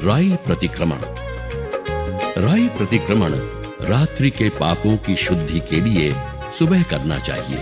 राई प्रतिक्रमण। राई प्रतिक्रमण रात्रि के पापों की शुद्धि के लिए सुबह करना चाहिए।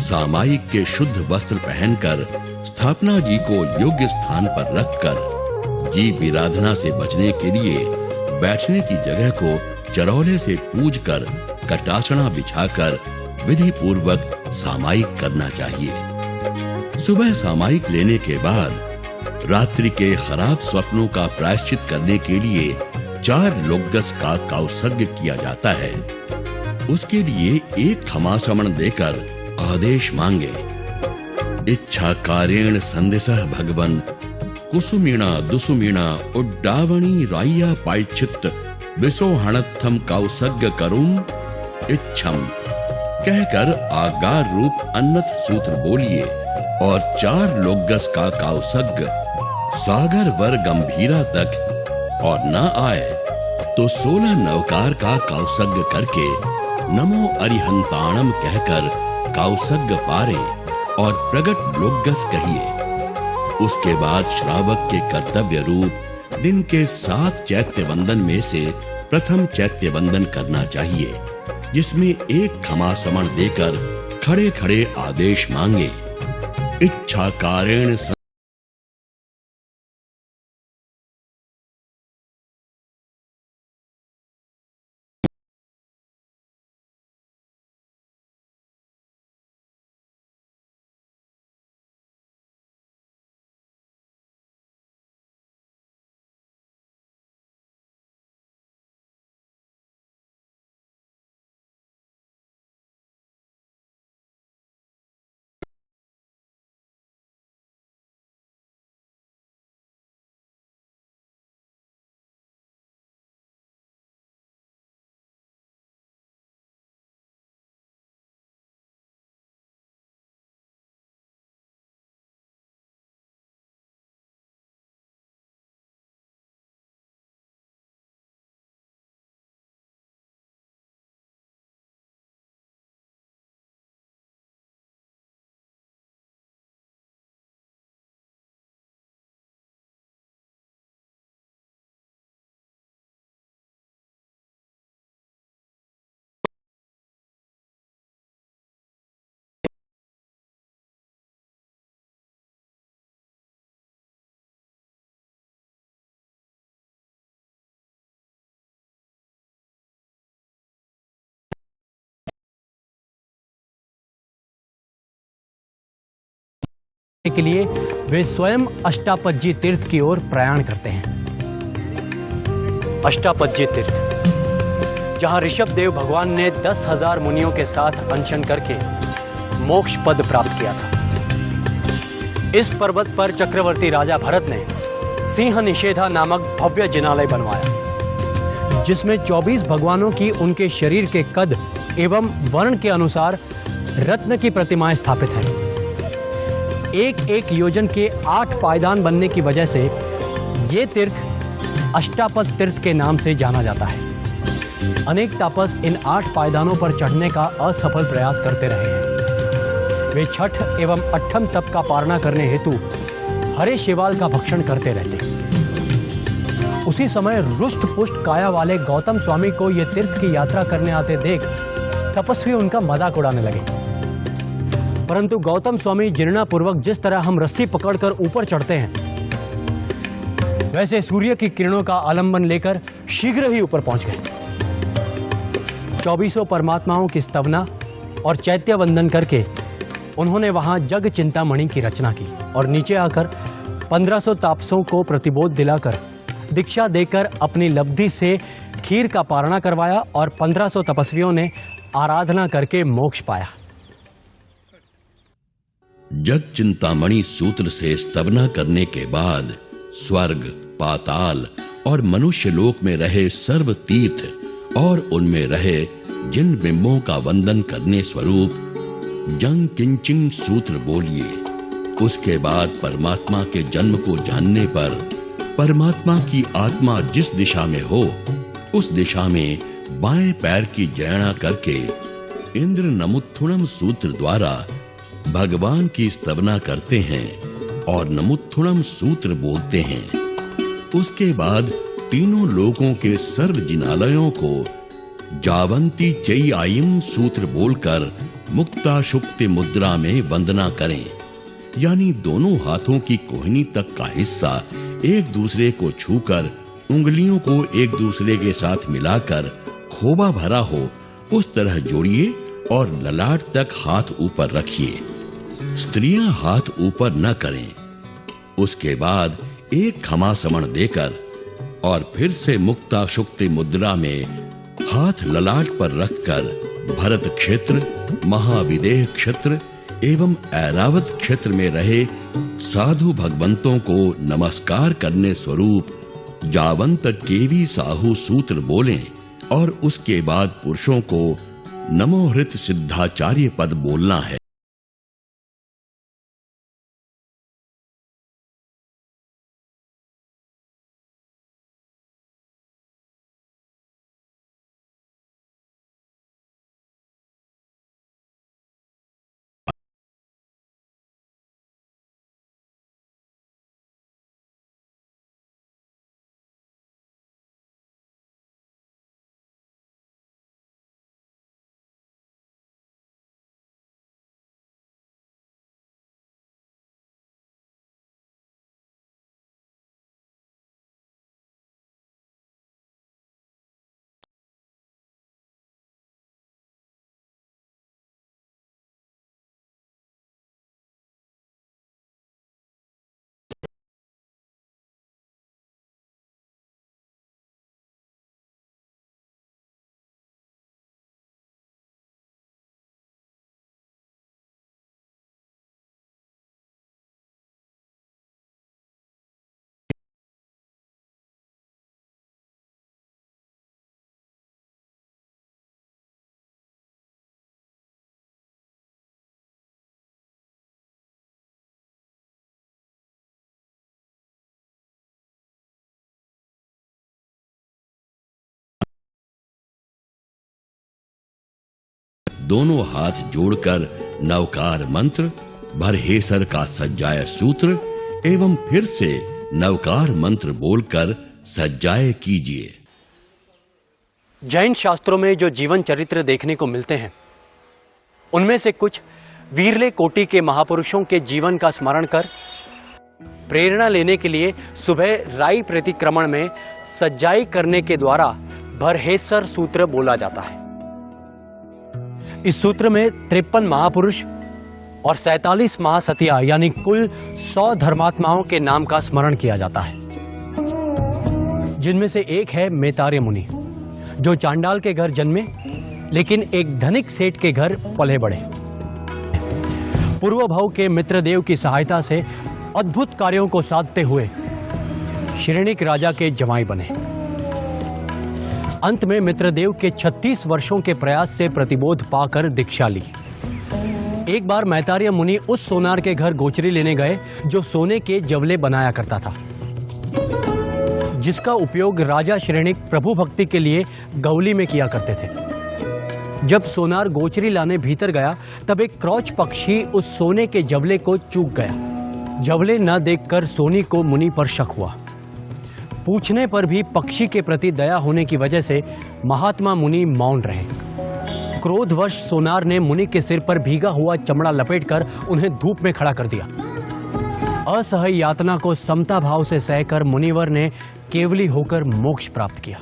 सामायिक के शुद्ध वस्त्र पहनकर स्थापना जी को योग्य स्थान पर रखकर जीव विराधना से बचने के लिए बैठने की जगह को चरौले से पूजकर कटासना बिछाकर विधि पूर्वक सामायिक करना चाहिए। सुबह सामायिक लेने के बाद रात्रि के खराब स्वप्नों का प्रायश्चित करने के लिए 4 लोग्गस का काउसग्ग किया जाता है। उसके लिए एक खमासमण देकर आदेश मांगे। इच्छा कार्येण संदेशः भगवन कुसुमीणा दुसुमीणा उड्डावणी राया पायचित विसोहणत्थम काउसग्ग करुम इच्छम कहकर आगार रूप अन्नत सूत्र बोलिए और 4 लोग्गस का काउसग्ग सागर वर गंभीरा तक और न आए तो 16 नवकार का काउसग्ग करके नमो अरिहंताणम कहकर काउसग्ग पारे और प्रगट लोग्गस कहिए। उसके बाद श्रावक के कर्तव्य रूप दिन के 7 चैत्य वंदन में से प्रथम चैत्य वंदन करना चाहिए, जिसमें एक खमासमण देकर खड़े खड़े आदेश मांगे। इच्छा कारेण के लिए वे स्वयं अष्टापज्जी तीर्थ की ओर प्रयाण करते हैं। अष्टापज्जी तीर्थ, जहां ऋषभ देव भगवान ने 10,000 मुनियों के साथ अनशन करके मोक्ष पद प्राप्त किया था। इस पर्वत पर चक्रवर्ती राजा भरत ने सिंह निषेधा नामक भव्य जिनालय बनवाया, जिसमें 24 भगवानों की उनके शरीर के कद एवं वर्ण के अनुसार रत्न की प्रतिमाएं स्थापित हैं। एक एक योजन के 8 पायदान बनने की वजह से ये तीर्थ अष्टापद तीर्थ के नाम से जाना जाता है। अनेक तापस इन 8 पायदानों पर चढ़ने का असफल प्रयास करते रहे हैं। वे छठ एवं 8ठम तप का पारणा करने हेतु हरे शिवाल का भक्षण करते रहते। उसी समय रुष्ट पुष्ट काया वाले गौतम स्वामी को ये तीर्थ की यात्रा करने आते देख तपस्वी उनका मजाक उड़ाने लगे। परंतु गौतम स्वामी जिरना पूर्वक जिस तरह हम रस्सी पकड़कर ऊपर चढ़ते हैं, वैसे सूर्य की किरणों का आलंबन लेकर शीघ्र ही ऊपर पहुंच गए। 24 परमात्माओं की स्तवना और चैत्य वंदन करके उन्होंने वहां जग चिंतामणि की रचना की और नीचे आकर 1500 तापसों को प्रतिबोध दिलाकर दीक्षा देकर अपनी लब्धि से खीर का पारणा करवाया और 1500 तपस्वियों ने आराधना करके मोक्ष पाया। जग चिंतामणि सूत्र से स्तवना करने के बाद स्वर्ग, पाताल और मनुष्य लोक में रहे सर्व तीर्थ और उनमें रहे जिन बिंबों का वंदन करने स्वरूप जंग किंचिंग सूत्र बोलिए। उसके बाद परमात्मा के जन्म को जानने पर परमात्मा की आत्मा जिस दिशा में हो उस दिशा में बाएं पैर की जयणा करके इंद्र नमुत्थुणम सूत्र द्वारा भगवान की स्तवना करते हैं और नमुत्थुणम सूत्र बोलते हैं। उसके बाद तीनों लोकों के सर्व जिनालयों को जावंती चई आयम सूत्र बोलकर मुक्ता शुक्ति मुद्रा में वंदना करें, यानी दोनों हाथों की कोहनी तक का हिस्सा एक दूसरे को छूकर उंगलियों को एक दूसरे के साथ मिलाकर खोबा भरा हो उस तरह जोड़िए और ललाट तक हाथ ऊपर रखिए। स्त्रियां हाथ ऊपर न करें। उसके बाद एक खमासमण देकर और फिर से मुक्ता शुक्ति मुद्रा में हाथ ललाट पर रखकर भरत क्षेत्र, महाविदेह क्षेत्र एवं ऐरावत क्षेत्र में रहे साधु भगवंतों को नमस्कार करने स्वरूप जावंत केवी साहू सूत्र बोलें और उसके बाद पुरुषों को नमोहृत सिद्धाचार्य पद बोलना है। दोनों हाथ जोड़कर नवकार मंत्र, भरहेसर का सज्जाय सूत्र एवं फिर से नवकार मंत्र बोलकर सज्जाय कीजिए। जैन शास्त्रों में जो जीवन चरित्र देखने को मिलते हैं, उनमें से कुछ वीरले कोटि के महापुरुषों के जीवन का स्मरण कर प्रेरणा लेने के लिए सुबह राई प्रतिक्रमण में सज्जाई करने के द्वारा भरहेसर सूत्र बोला जाता है। इस सूत्र में 53 महापुरुष और 47 महासतिया यानी कुल 100 धर्मात्माओं के नाम का स्मरण किया जाता है, जिनमें से एक है मैतार्य मुनि, जो चांडाल के घर जन्मे लेकिन एक धनिक सेठ के घर पले बढ़े। पूर्व भाव के मित्रदेव की सहायता से अद्भुत कार्यों को साधते हुए श्रेणिक राजा के जमाई बने। अंत में मित्रदेव के 36 वर्षों के प्रयास से प्रतिबोध पाकर दीक्षा ली। एक बार मैतार्य मुनि उस सोनार के घर गोचरी लेने गए जो सोने के जवले बनाया करता था, जिसका उपयोग राजा श्रेणिक प्रभु भक्ति के लिए गौली में किया करते थे। जब सोनार गोचरी लाने भीतर गया तब एक क्रौच पक्षी उस सोने के जवले को चूक गया। जवले न देखकर सोनी को मुनि पर शक हुआ। पूछने पर भी पक्षी के प्रति दया होने की वजह से महात्मा मुनि मौन रहे। क्रोधवश सोनार ने मुनि के सिर पर भीगा हुआ चमड़ा लपेटकर उन्हें धूप में खड़ा कर दिया। असह्य यातना को समता भाव से सहकर मुनिवर ने केवली होकर मोक्ष प्राप्त किया।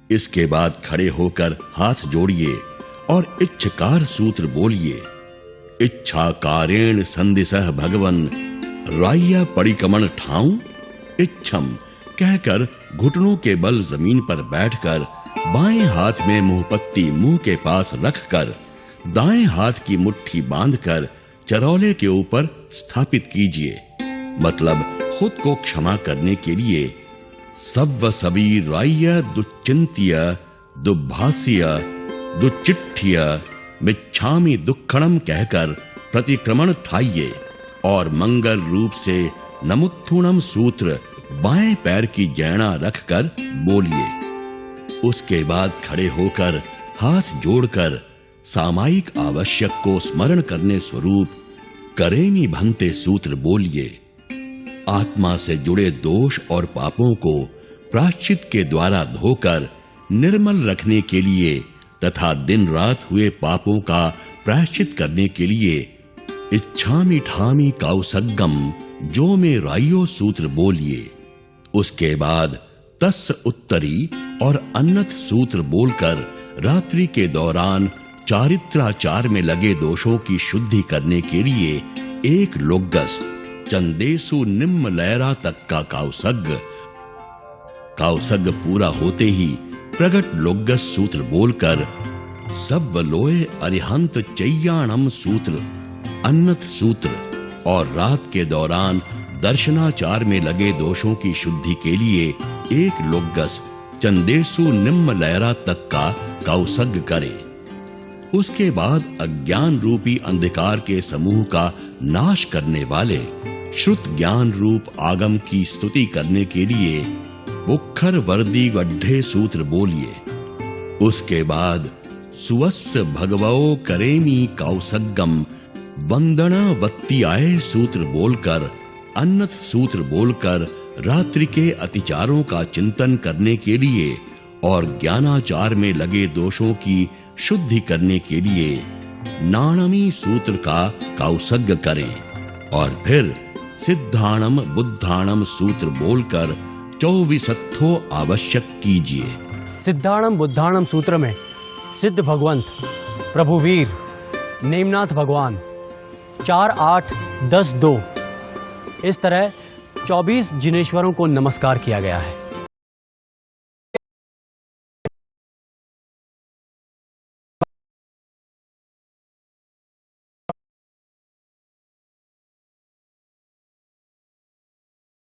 इसके बाद खड़े होकर हाथ जोड़िए और इच्छकार सूत्र बोलिए। इच्छाकारेण संदिसह भगवन राह्य परिकमण ठाऊं इच्छम कहकर घुटनों के बल जमीन पर बैठकर बाएं हाथ में मुंहपत्ती मुंह के पास रखकर दाएं हाथ की मुट्ठी बांधकर चरौले के ऊपर स्थापित कीजिए। मतलब खुद को क्षमा करने के लिए सव्व सबी राह्य दुश्चिंत्य दुभाष्य दुचिट्ठिय मिच्छामि दुक्खणम कहकर प्रतिक्रमण ठाइए और मंगल रूप से नमुत्थुणम सूत्र बाएं पैर की जैना रखकर बोलिए। उसके बाद खड़े होकर हाथ जोड़कर सामायिक आवश्यक को स्मरण करने स्वरूप करेमी भंते सूत्र बोलिए। आत्मा से जुड़े दोष और पापों को प्रायश्चित के द्वारा धोकर निर्मल रखने के लिए तथा दिन रात हुए पापों का प्रायश्चित करने के लिए इच्छामि ठामि कौसग्गम जो में रायो सूत्र बोलिए। उसके बाद तस् उत्तरी और अन्नत सूत्र बोलकर रात्रि के दौरान चारित्राचार में लगे दोषों की शुद्धि करने के लिए एक लोग्गस चंदेसु निम्न लैरा तक का काउसग पूरा होते ही प्रगट लोग्गस सूत्र बोलकर सव्वलोय अरिहंत चैयाणम सूत्र अन्नत सूत्र और रात के दौरान दर्शनाचार में लगे दोषों की शुद्धि के लिए एक लोग्गस चंदेसु निम्न लैरा तक का कौसग करे। उसके बाद अज्ञान रूपी अंधकार के समूह का नाश करने वाले श्रुत ज्ञान रूप आगम की स्तुति करने के लिए उखर वर्दी गड्ढे सूत्र बोलिए। उसके बाद सुवस्य भगवो करेमी कौसग्गम वंदना वत्ती आए सूत्र बोलकर अन्नत सूत्र बोलकर रात्रि के अतिचारों का चिंतन करने के लिए और ज्ञानाचार में लगे दोषों की शुद्धि करने के लिए नाणमी सूत्र का कौसग करें और फिर सिद्धाणम बुद्धाणम सूत्र बोलकर 24 आवश्यक कीजिए। सिद्धाणम बुद्धाणम सूत्र में सिद्ध भगवंत, प्रभुवीर, नेमनाथ भगवान 4, 8, 10, 2 इस तरह 24 जिनेश्वरों को नमस्कार किया गया है।